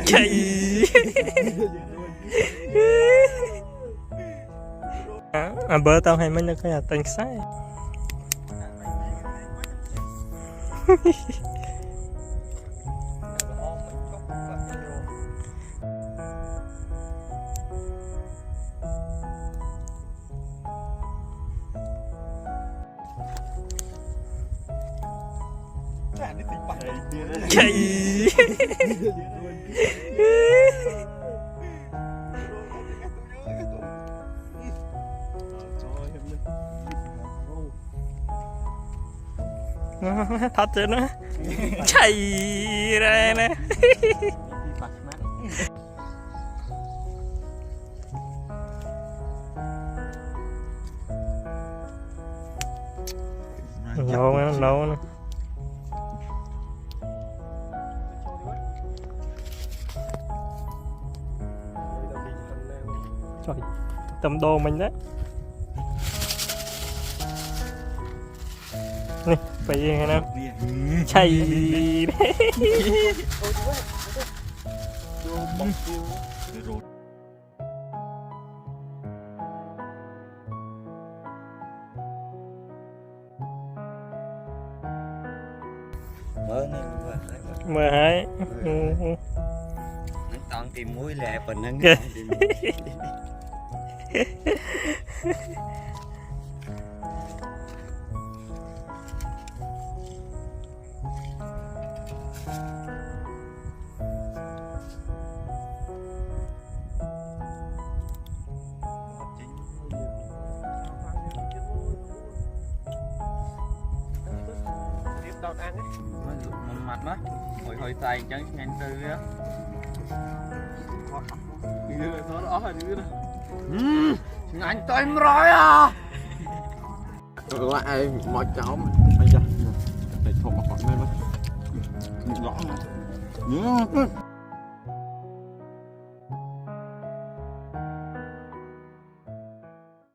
chạy à bữa tao hay mấy nó cái là tên sai chạy thật chứ nó chạy ra nè nấu nè trời tầm đồ mình đấy nè phải gì hả nào chạy mơ hái toàn tìm mũi lẹ phần nâng ăn ấy. mặt đó hồi tay chẳng nhanh tư á anh tôi rồi à lại mọi cháu bây giờ thầy thùng một phần lên đó rõ nhớ